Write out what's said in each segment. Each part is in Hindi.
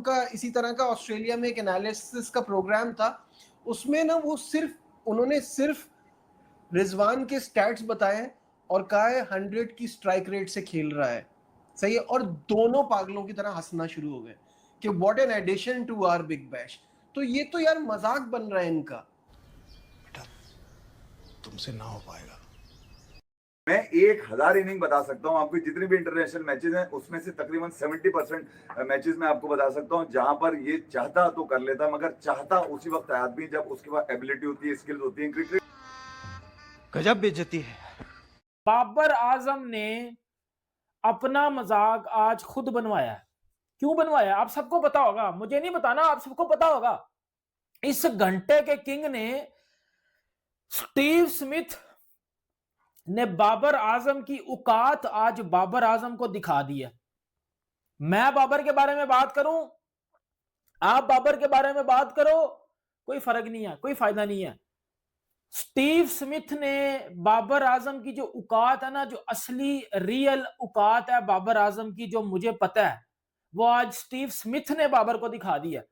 उनका इसी तरह का ऑस्ट्रेलिया में एक एनालिसिस का प्रोग्राम था, उसमें ना वो उन्होंने सिर्फ रिजवान के स्टैट्स बताए और कहा है 100 की स्ट्राइक रेट से खेल रहा है, सही है, और दोनों पागलों की तरह हंसना शुरू हो गए कि what an addition to our Big Bash. तो ये तो यार मजाक बन रहा है इनका। बेटा तुमसे ना हो पाएगा। मैं 1000 इनिंग बता सकता हूं आपको, जितने भी इंटरनेशनल मैचेस हैं उसमें से तकरीबन 70% मैचेस में आपको बता सकता हूं जहां पर ये चाहता तो कर लेता, मगर चाहता उसी वक्त है आदमी जब उसके पास एबिलिटी होती है, स्किल्स होती है। क्रिकेट गजब बेइज्जती है। बाबर आजम ने अपना मजाक आज खुद बनवाया है। क्यों बनवाया आप सबको पता होगा, मुझे नहीं बताना, आप सबको पता होगा। इस घंटे के किंग ने, स्टीव स्मिथ ने बाबर आजम की औकात आज बाबर आजम को दिखा दी है। मैं बाबर के बारे में बात करूं, आप बाबर के बारे में बात करो, कोई फर्क नहीं है, कोई फायदा नहीं है। स्टीव स्मिथ ने बाबर आजम की जो औकात है ना, जो असली रियल औकात है बाबर आजम की, जो मुझे पता है, वो आज स्टीव स्मिथ ने बाबर को दिखा दी है।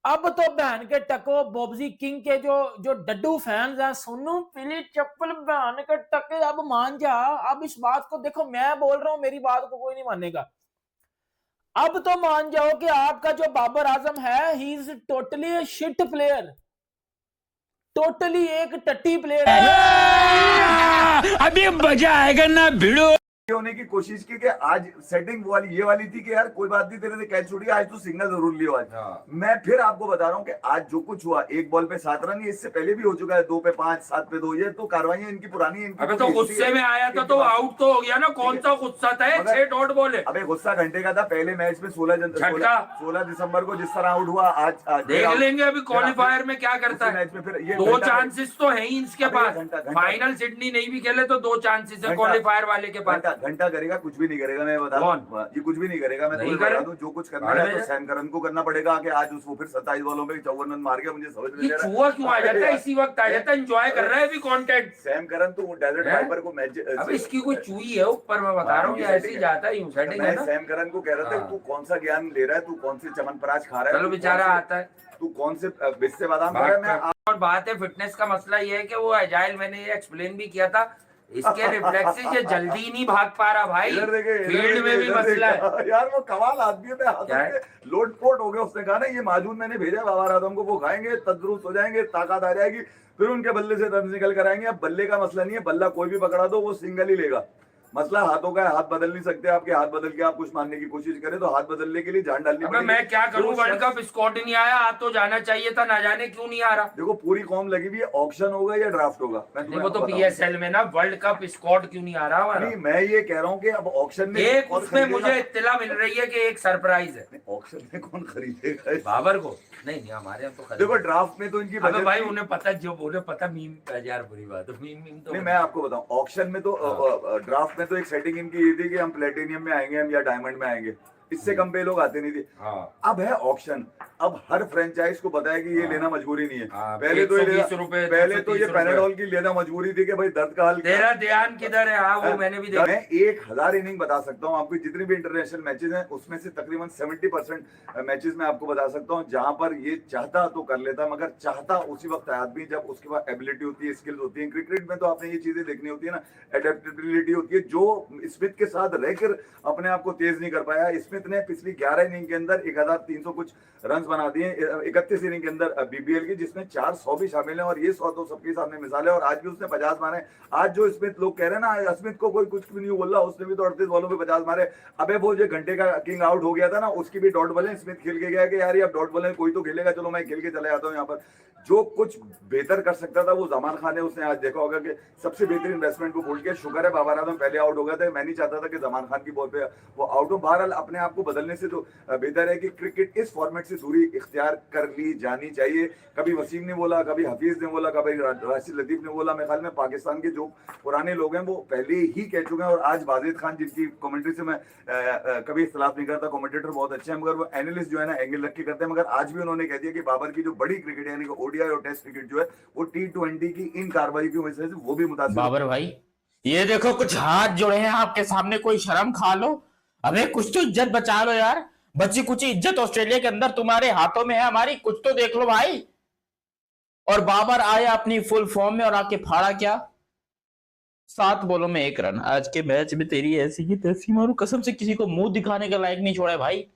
अब तो बहन के टको बॉब्जी किंग के जो डड्डू फैंस हैं, सोनू पीली चप्पल बहन के टके, अब मान जा, अब इस बात को देखो, मैं बोल रहा हूं, मेरी बात को कोई नहीं मानेगा। अब तो मान जाओ कि आपका जो बाबर आजम है, he is totally shit player, totally एक टट्टी प्लेयर है। अभी मजा आएगा ना भिड़ो। होने की कोशिश की कि आज सेटिंग वाली ये वाली थी कि यार कोई बात नहीं, तेरे से कैच छूट गया, आज तू सिंगल जरूर लियो आज। मैं फिर आपको बता रहा हूँ कि आज जो कुछ हुआ, एक बॉल पे 7 रन, इससे पहले भी हो चुका है, 2 पे 5, 7 पे 2, ये तो कार्रवाई इनकी पुरानी है। अबे तो गुस्से में आया था तो आउट तो हो गया ना, कौन सा गुस्सा था, 6 डॉट बॉल है। अबे गुस्सा घंटे का था, पहले मैच में 16 दिसंबर को जिस तरह आउट हुआ, आज देख लेंगे अभी क्वालिफायर में क्या करता है। मैच में फिर ये 2 चांसेस तो है ही इसके पास, फाइनल सिडनी नहीं भी खेले तो 2 चांसेस है क्वालिफायर वाले के पास। घंटा करेगा, कुछ भी नहीं करेगा, मैं बता रहा हूं, ये कुछ भी नहीं करेगा। मैं तो बता दूं, जो कुछ करना है तो सैम करन को करना पड़ेगा कि आज उसको फिर 27 बॉलों पे 54 रन मार के, मुझे समझ में नहीं आ रहा चूहा क्यों आ जाता है, इसी वक्त आ जाता है, एंजॉय कर रहा है अभी कंटेंट। सैम करन तो डेजर्ट वाइपर को मैच, अब इसकी कोई चूही है ऊपर, मैं बता रहा हूं, ऐसे ही जाता है, यूं सेटिंग है ना। सैम करन को कह रहा था, तू कौन सा ज्ञान ले रहा है, तू कौन से चमनप्राश खा रहा है, चलो बेचारा आता है, तू कौन से बिस्से बादाम खा रहा है। और बात है फिटनेस का मसला ये है कि वो एजाइल, मैंने ये एक्सप्लेन भी किया था, इसके रिफ्लेक्सेस ये जल्दी नहीं भाग पा रहा भाई, फील्ड में भी मसला है यार। वो कमाल आदमी है, लोट पोट हो गया। उसने कहा ना, ये माजून मैंने भेजा बाबर आजम को, वो खाएंगे, तंदुरुस्त हो जाएंगे, ताकत आ जाएगी, फिर उनके बल्ले से रन निकल कर आएंगे। अब बल्ले का मसला नहीं है, बल्ला कोई भी पकड़ा दो वो सिंगल ही लेगा। मसला हाथों का है, हाथ बदल नहीं सकते। आपके हाथ बदल के आप कुछ मानने की कोशिश करें तो हाथ बदलने के लिए जान डालनी पड़ेगी। मैं क्या करूं, वर्ल्ड कप स्कॉट नहीं आया, आप तो जाना चाहिए था, ना जाने क्यों नहीं आ रहा। देखो पूरी कॉम लगी हुई है, ऑक्शन होगा या ड्राफ्ट होगा। वो तो पीएसएल में ना, वर्ल्ड कप स्कॉट क्यों नहीं आ रहा। नहीं, मैं ये कह रहा हूँ कि अब ऑक्शन में एक उसमें मुझे इत्तला मिल रही है कि एक सरप्राइज है। ऑक्शन में कौन खरीदेगा बाबर को? नहीं हमारे यहाँ तो देखो ड्राफ्ट में तो इनकी अबे भाई उन्हें पता, जो बोले पता, मीम यार बुरी बात है, मीम तो नहीं। मैं आपको बताऊं, ऑक्शन में तो ड्राफ्ट में तो एक सेटिंग इनकी ये थी कि हम प्लेटिनियम में आएंगे, हम या डायमंड में आएंगे, इससे कम पे लोग आते नहीं थे। अब है ऑक्शन, अब हर फ्रेंचाइज को पता है कि ये लेना मजबूरी नहीं है। पहले तो ये पैनाडोल की लेना मजबूरी थी कि भाई दर्द का हल। तेरा ध्यान किधर है? हाँ वो मैंने भी देखा। मैं 1000 इनिंग बता सकता हूँ आपको, जितने भी इंटरनेशनल मैचेस हैं उसमें से तकरीबन 70% मैचेस में आपको बता सकता हूँ जहां पर ये चाहता तो कर लेता, मगर चाहता उसी वक्त है आदमी जब उसके पास एबिलिटी होती है, स्किल्स होती है। क्रिकेट में तो आपने ये चीजें देखनी होती है ना, एडेप्टेबिलिटी होती है। जो स्मिथ के साथ रहकर अपने आप को तेज नहीं कर पाया, स्मिथ ने पिछली 11 इनिंग के अंदर 1300 कुछ रन बना दिए, 31 इनिंग के अंदर बीबीएल की, जिसमें 400 भी शामिल है, और ये 100 तो सबके सामने मिसाल है। और आज भी उसने 50 मारे। आज जो स्मिथ, लोग कह रहे हैं ना स्मिथ को कोई कुछ भी नहीं बोल रहा, उसने भी तो 38 बॉलों पे 50 मारे। अबे वो जो घंटे का किंग आउट हो गया था ना, उसकी भी डॉट बॉलें स्मिथ खेल के गया कि यार ये अब डॉट बॉलें कोई तो खेलेगा, चलो मैं खेल के चला जाता हूँ। यहाँ पर जो कुछ बेहतर कर सकता था वो जमान खान ने, उसने आज देखा होगा कि सबसे बेहतर इन्वेस्टमेंट को भूल के, शुक्र है बाबर आजम पहले आउट हो गया था। मैं नहीं चाहता था कि जमान खान की बॉल पे वो आउट हो। बहरहाल अपने आप को बदलने से तो बेहतर है कि क्रिकेट इस फॉर्मेट से दूरी इख्तियार कर ली जानी चाहिए। कभी वसीम ने बोला, कभी हफीज ने बोला, कभी राशिद लतीफ ने बोला। मेरे ख्याल में पाकिस्तान के जो पुराने लोग हैं वो पहले ही कह चुके हैं। और आज वाजिद खान, जिनकी कमेंट्री से मैं कभी इख्तिलाफ नहीं करता, कमेंटेटर बहुत अच्छे हैं, मगर वो एनालिस्ट जो है ना एंगल रख के करते हैं। मगर आज भी उन्होंने कह दिया कि बाबर की जो बड़ी क्रिकेट यानी कि ओडीआई और टेस्ट क्रिकेट जो है वो T20 की इन कार्रवाई की वजह से वो भी मुतासिर। बाबर भाई ये देखो, कुछ हाथ जोड़े हैं आपके सामने, कोई शर्म खा लो, अबे कुछ तो इज्जत बचा लो यार। बची कुछ इज्जत ऑस्ट्रेलिया के अंदर तुम्हारे हाथों में है, हमारी कुछ तो देख लो भाई। और बाबर आया अपनी फुल फॉर्म में और आके फाड़ा क्या, 7 बॉलों में 1 रन। आज के मैच में तेरी ऐसी की तैसी मारू, कसम से किसी को मुंह दिखाने का लायक नहीं छोड़ा है भाई।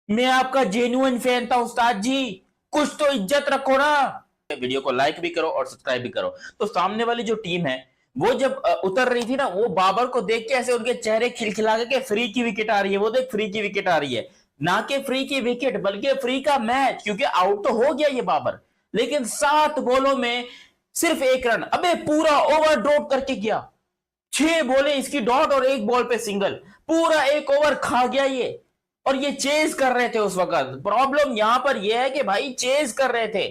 मैं आपका जेन्युइन फैन था उस्ताद जी, कुछ तो इज्जत रखो ना। वीडियो को लाइक भी करो और सब्सक्राइब भी करो। तो सामने वाली जो टीम है वो जब उतर रही थी ना, वो बाबर को देख के ऐसे उनके चेहरे खिलखिला के फ्री की विकेट आ रही है, वो देख फ्री की विकेट आ रही है, ना कि फ्री की विकेट बल्कि फ्री का मैच, क्योंकि आउट तो हो गया ये बाबर, लेकिन 7 बॉलों में सिर्फ 1 रन। अबे पूरा ओवर ड्रॉप करके गया, 6 बॉलें इसकी डॉट और 1 बॉल पे सिंगल, पूरा 1 ओवर खा गया ये। और ये चेज कर रहे थे उस वक्त। प्रॉब्लम यहां पर यह है कि भाई चेज कर रहे थे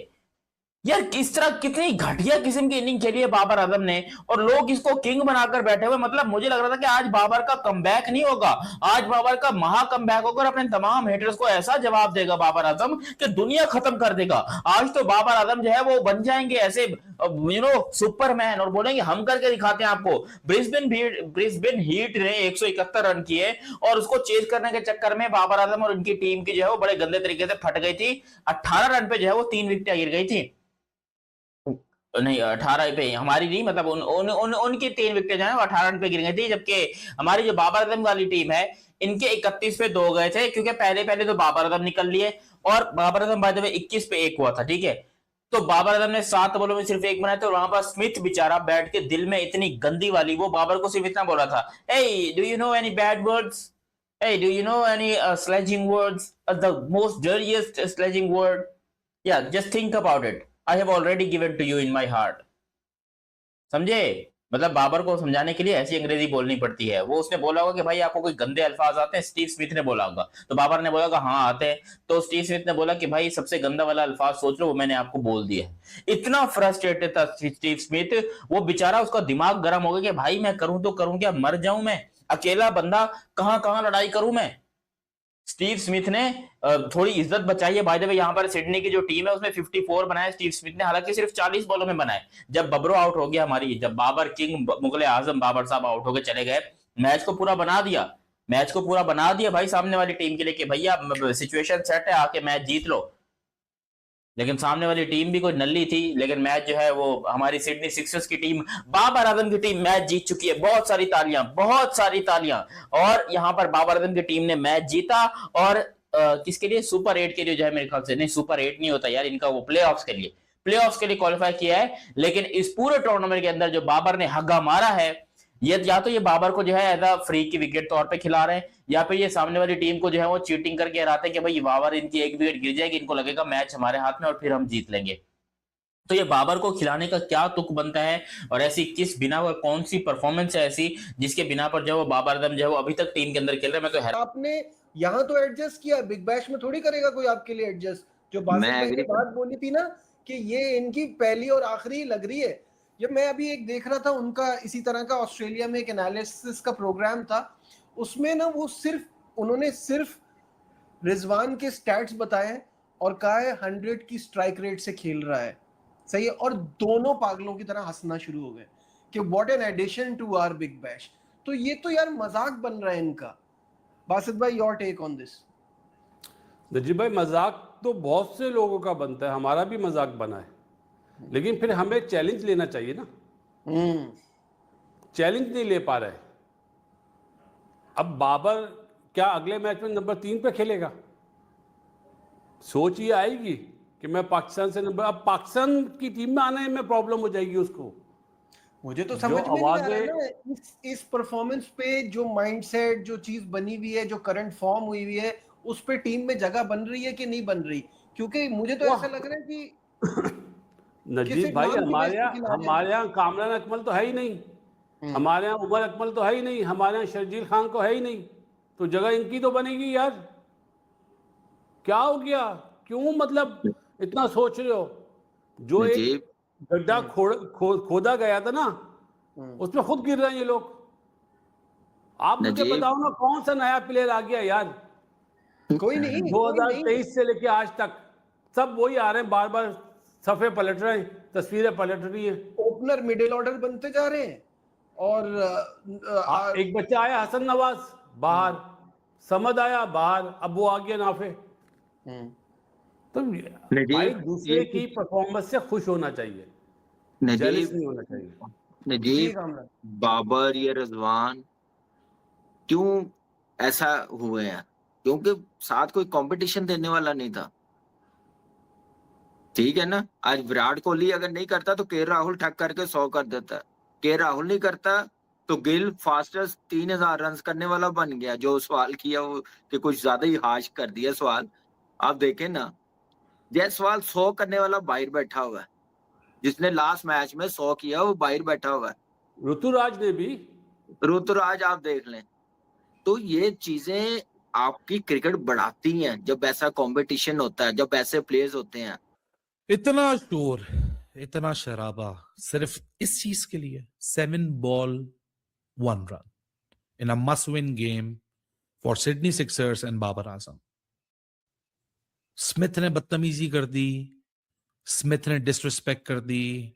यार। किस तरह कितनी घटिया किस्म की इनिंग खेली है बाबर आजम ने, और लोग इसको किंग बनाकर बैठे हुए। मतलब मुझे लग रहा था कि आज बाबर का कमबैक नहीं होगा, आज बाबर का महा कमबैक होकर अपने तमाम हेटर्स को ऐसा जवाब देगा बाबर आजम कि दुनिया खत्म कर देगा। आज तो बाबर आजम जो है वो बन जाएंगे ऐसे सुपरमैन और बोलेंगे हम करके दिखाते हैं आपको। ब्रिस्बेन हीट ने 171 रन किए और उसको चेज करने के चक्कर में बाबर आजम और उनकी टीम की जो है वो बड़े गंदे तरीके से फट गई थी। 18 रन पे जो है वो 3 विकेटें गिर गई थी, नहीं 18 पे हमारी नहीं, मतलब उनकी 3 विकेट जो है 18 रन पे गिर गई थी। जबकि हमारी जो बाबर आजम वाली टीम है इनके 31 पे 2 गए थे, क्योंकि पहले तो बाबर आजम निकल लिए और Babar Azam by the way 21 पे 1 हुआ था, ठीक है। तो बाबर आजम ने 7 बॉलों में सिर्फ 1 बनाया था। वहां पर स्मिथ बेचारा बैठ के दिल में इतनी गंदी वाली, वो बाबर को सिर्फ इतना बोला था, hey do you know any bad words, hey do you know any sledging words, the most dirtiest sledging word, yeah just think about it, I have already given to you in my heart। समझे, मतलब बाबर को समझाने के लिए ऐसी अंग्रेजी बोलनी पड़ती है। वो उसने बोला होगा कि भाई आपको कोई गंदे अल्फाज आते हैं, स्टीव स्मिथ ने बोला होगा, तो बाबर ने बोला होगा हाँ आते हैं। तो स्टीव स्मिथ ने बोला कि भाई सबसे गंदा वाला अल्फाज सोच लो, वो मैंने आपको बोल दिया है। इतना फ्रस्ट्रेटेड था स्टीव स्मिथ, वो बेचारा उसका दिमाग गर्म हो गया कि भाई मैं करूं तो करूं क्या, मर जाऊं मैं, अकेला बंदा कहां लड़ाई करूं मैं। स्टीव स्मिथ ने थोड़ी इज्जत बचाई है। बाय द वे यहाँ पर सिडनी की जो टीम है उसमें 54 बनाए स्टीव स्मिथ ने, हालांकि सिर्फ 40 बॉलों में बनाए। जब बबरो आउट हो गया हमारी, जब बाबर किंग मुगले आजम बाबर साहब आउट होकर चले गए, मैच को पूरा बना दिया भाई सामने वाली टीम के लिए कि भैया सिचुएशन सेट है, आके मैच जीत लो। लेकिन सामने वाली टीम भी कोई नल्ली थी, लेकिन मैच जो है वो हमारी सिडनी सिक्सर्स की टीम, बाबर आजम की टीम मैच जीत चुकी है। बहुत सारी तालियां। और यहां पर बाबर आजम की टीम ने मैच जीता और किसके लिए, सुपर 8 के लिए जो है, मेरे ख्याल से नहीं सुपर 8 नहीं होता यार इनका, वो प्लेऑफ्स के लिए क्वालिफाई किया है। लेकिन इस पूरे टूर्नामेंट के अंदर जो बाबर ने हग्गा मारा है, या तो ये बाबर को जो है एज अ फ्री की विकेट तौर पे खिला रहे हैं, या फिर ये सामने वाली टीम को जो है वो चीटिंग करके हराते हैं कि भाई बाबर इनकी 1 विकेट गिर जाएगी, इनको लगेगा मैच हमारे हाथ में और फिर हम जीत लेंगे। तो ये बाबर को खिलाने का क्या तुक बनता है, और ऐसी किस बिना पर कौन सी परफॉर्मेंस है ऐसी जिसके बिना पर जो बाबर आजम जो है वो अभी तक टीम के अंदर खेल रहे हैं। मैं तो हैरान। आपने यहाँ तो एडजस्ट किया, बिग बैश में थोड़ी करेगा कोई आपके लिए एडजस्ट। जो बासित ने बात बोली थी ना कि ये इनकी पहली और आखिरी लग रही है। जब मैं अभी एक देख रहा था उनका इसी तरह का ऑस्ट्रेलिया में एक एनालिसिस का प्रोग्राम था, उसमें ना वो उन्होंने सिर्फ रिजवान के स्टैट्स बताए और कहा है 100 की स्ट्राइक रेट से खेल रहा है, सही है। और दोनों पागलों की तरह हंसना शुरू हो गए कि what an addition to our Big Bash. तो ये तो यार मजाक बन रहा है इनका। बासित भाई, your take on this. Najib भाई, मजाक तो बहुत से लोगों का बनता है, हमारा भी मजाक बना है, लेकिन फिर हमें चैलेंज लेना चाहिए ना। चैलेंज नहीं ले पा रहे। अब बाबर क्या अगले मैच में नंबर 3 पे खेलेगा? सोच ये आएगी कि मैं पाकिस्तान से अब पाकिस्तान की टीम में आने में प्रॉब्लम हो जाएगी उसको। मुझे तो समझ में नहीं आ रहा है ना इस परफॉर्मेंस पे, जो माइंडसेट, जो चीज बनी हुई है, जो करंट फॉर्म हुई हुई है, उस पे टीम में जगह बन रही है कि नहीं बन रही। क्योंकि मुझे तो ऐसा लग रहा है कि नजीब भाई, हमारे यहाँ कामरान अकमल तो है ही नहीं, हमारे यहाँ उमर अकमल तो है ही नहीं, हमारे यहाँ शर्जील खान को है ही नहीं, तो जगह इनकी तो बनेगी यार। क्या हो गया, क्यों मतलब इतना सोच रहे हो? जो एक गड्ढा खोदा गया था ना, उसमें खुद गिर रहे हैं ये लोग। आप मुझे बताओ ना, कौन सा नया प्लेयर आ गया यार? कोई नहीं। 2023 से लेके आज तक सब वही आ रहे हैं, बार बार सफे पलट रहे हैं, तस्वीरें पलट रही हैं। ओपनर मिडिल ऑर्डर बनते जा रहे हैं। और एक बच्चा आया हसन नवाज बाहर, समझ आया बाहर, अब वो आ गया नाफे। तो भाई दूसरे की परफॉर्मेंस से खुश होना चाहिए, जेलस नहीं होना चाहिए। जी नजीब, कामरान। बाबर या रिजवान क्यों ऐसा हुए हैं? क्योंकि साथ कोई कंपटीशन देने वाला नहीं था, ठीक है ना। आज विराट कोहली अगर नहीं करता तो के राहुल ठक करके 100 कर देता। के राहुल नहीं करता तो गिल फास्टेस्ट 3000 रन करने वाला बन गया। जो सवाल किया वो कि कुछ ज्यादा ही हाश कर दिया सवाल। आप देखें ना, जायसवाल 100 करने वाला बाहर बैठा हुआ है, जिसने लास्ट मैच में 100 किया वो बाहर बैठा हुआ है। ऋतुराज ने भी। ऋतुराज आप देख लें। तो ये चीजें आपकी क्रिकेट बढ़ाती हैं जब ऐसा कंपटीशन होता है, जब ऐसे प्लेयर्स होते हैं। इतना शोर, इतना शराबा सिर्फ इस चीज के लिए। 7 ball 1 run in a must win game for Sydney Sixers and Babar Azam. Smith ने बदतमीजी कर दी, स्मिथ ने डिसरिस्पेक्ट कर दी।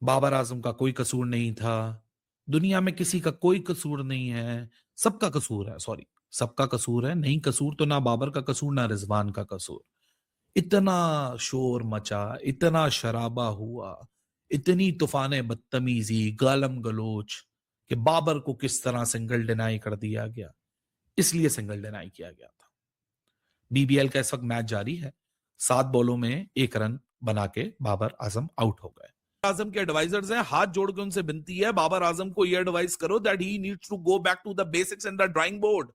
बाबर आजम का कोई कसूर नहीं था, दुनिया में किसी का कोई कसूर नहीं है, सबका कसूर है। सॉरी, सबका कसूर है, नहीं कसूर तो ना बाबर का कसूर ना रिजवान का कसूर। इतना शोर मचा, इतना शराबा हुआ, इतनी तूफाने बदतमीजी, गालम गलोच कि बाबर को किस तरह सिंगल डिनाई कर दिया गया। इसलिए सिंगल डिनाई किया गया था। बीबीएल का इस वक्त मैच जारी है। 7 बॉलों में 1 रन बना के बाबर आजम आउट हो गए। आजम के एडवाइजर्स हैं, हाथ जोड़ के उनसे विनती है, बाबर आजम को ये एडवाइस करो that he needs to go back to the basics and the drawing board.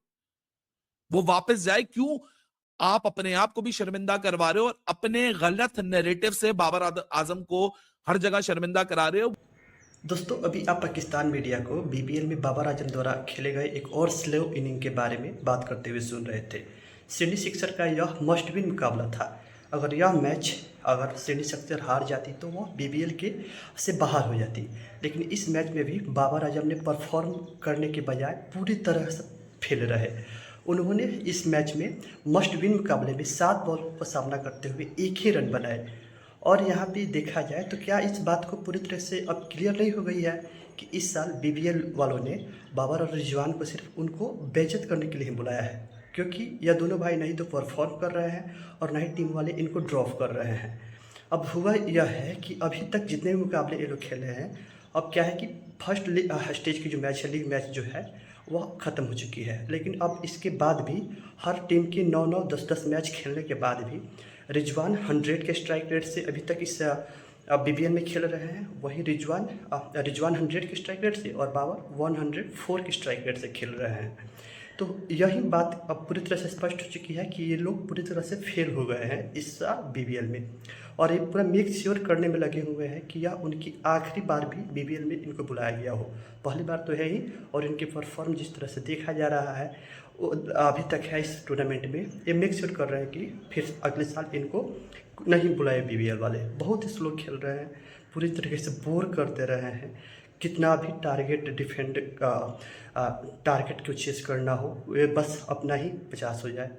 वो वापस जाए। क्यों आप अपने आप को भी शर्मिंदा करवा रहे हो और अपने गलत नैरेटिव से बाबर आजम को हर जगह शर्मिंदा करा रहे हो। दोस्तों, अभी आप पाकिस्तान मीडिया को बीबीएल में बाबर आजम द्वारा खेले गए एक और स्लो इनिंग के बारे में बात करते हुए सुन रहे थे। सिडनी सिक्सर का यह मस्ट विन मुकाबला था। अगर यह मैच अगर सिडनी सिक्सर हार जाती तो वह बीबीएल के से बाहर हो जाती, लेकिन इस मैच में भी बाबर आजम ने परफॉर्म करने के बजाय पूरी तरह से फेल रहे। उन्होंने इस मैच में मस्ट विन मुकाबले में 7 बॉलों का सामना करते हुए 1 ही रन बनाए। और यहाँ पे देखा जाए तो क्या इस बात को पूरी तरह से अब क्लियर नहीं हो गई है कि इस साल बीबीएल वालों ने बाबर और रिजवान को सिर्फ उनको बेइज्जत करने के लिए ही बुलाया है, क्योंकि यह दोनों भाई नहीं तो परफॉर्म कर रहे हैं और ना ही टीम वाले इनको ड्रॉप कर रहे हैं। अब हुआ यह है कि अभी तक जितने भी मुकाबले ये लोग खेले हैं, अब क्या है कि फर्स्ट स्टेज की जो मैच है, लीग मैच जो है वह ख़त्म हो चुकी है। लेकिन अब इसके बाद भी हर टीम के 9-9, 10-10 मैच खेलने के बाद भी रिजवान 100 के स्ट्राइक रेट से अभी तक इस बीबीएल में खेल रहे हैं। वही रिजवान 100 के स्ट्राइक रेट से और बाबर 104 के स्ट्राइक रेट से खेल रहे हैं। तो यही बात अब पूरी तरह से स्पष्ट हो चुकी है कि ये लोग पूरी तरह से फेल हो गए हैं इस बीबीएल में, और ये पूरा मेक श्योर करने में लगे हुए हैं कि यह उनकी आखिरी बार भी बीबीएल में इनको बुलाया गया हो। पहली बार तो है ही, और इनके परफॉर्म जिस तरह से देखा जा रहा है वो अभी तक है इस टूर्नामेंट में, ये मेक श्योर कर रहे हैं कि फिर अगले साल इनको नहीं बुलाए बीबीएल वाले। बहुत ही स्लो खेल रहे हैं, पूरी तरीके से बोर कर दे रहे हैं। कितना भी टारगेट डिफेंड टारगेट को चेस करना हो, वे बस अपना ही 50 हो जाए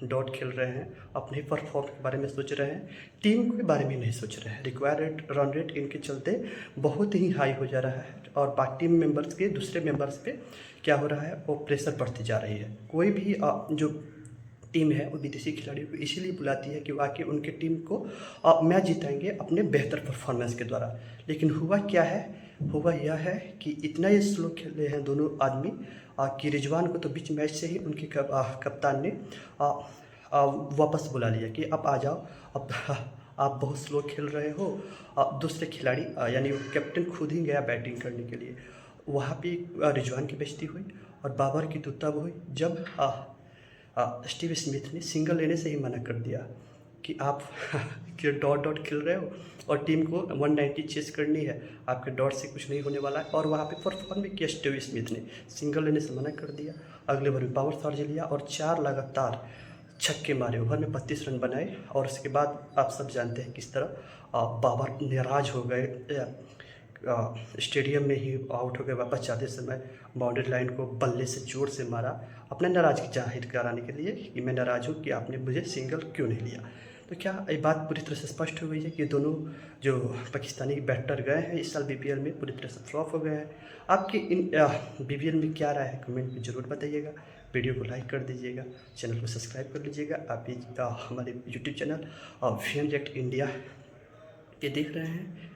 डॉट खेल रहे हैं, अपने ही परफॉर्म के बारे में सोच रहे हैं, टीम के बारे में नहीं सोच रहे हैं। रिक्वायर्ड रन रेट इनके चलते बहुत ही हाई हो जा रहा है, और बाकी टीम मेंबर्स के दूसरे मेंबर्स पे क्या हो रहा है, वो प्रेशर बढ़ती जा रही है। कोई भी जो टीम है वो विदेशी खिलाड़ियों को इसीलिए बुलाती है कि आके उनके टीम को मैच जिताएंगे अपने बेहतर परफॉर्मेंस के द्वारा। लेकिन हुआ क्या है, हुआ यह है कि इतना ये स्लो खेले हैं दोनों आदमी कि रिजवान को तो बीच मैच से ही उनके कप्तान ने वापस बुला लिया कि अब आ जाओ, अब आप बहुत स्लो खेल रहे हो। दूसरे खिलाड़ी यानी कैप्टन खुद ही गया बैटिंग करने के लिए। वहाँ पे रिजवान की बेइज्जती हुई और बाबर की तो तब हुई जब स्टीव स्मिथ ने सिंगल लेने से ही मना कर दिया कि आप डॉट डॉट खेल रहे हो और टीम को 190 चेस करनी है, आपके डॉट से कुछ नहीं होने वाला है। और वहाँ पे परफॉर्म भी किया स्टीव स्मिथ ने, सिंगल लेने से मना कर दिया। अगले बार भी पावर चार्ज लिया और 4 लगातार छक्के मारे, ओवर में 32 रन बनाए। और उसके बाद आप सब जानते हैं किस तरह बाबर नाराज हो गए, स्टेडियम में ही आउट हो गए। वापस जाते समय बाउंड्री लाइन को बल्ले से जोर से मारा, अपना नाराज़गी जाहिर कराने के लिए कि मैं नाराज़ हूँ कि आपने मुझे सिंगल क्यों नहीं लिया। तो क्या ये बात पूरी तरह से स्पष्ट हो गई है कि दोनों जो पाकिस्तानी बैटर गए हैं इस साल बीपीएल में पूरी तरह से फ्लॉप हो गए हैं। आपकी इन बीपीएल में क्या राय है, कमेंट में ज़रूर बताइएगा। वीडियो को लाइक कर दीजिएगा, चैनल को सब्सक्राइब कर लीजिएगा। आप हमारे YouTube channel VN React India के देख रहे हैं।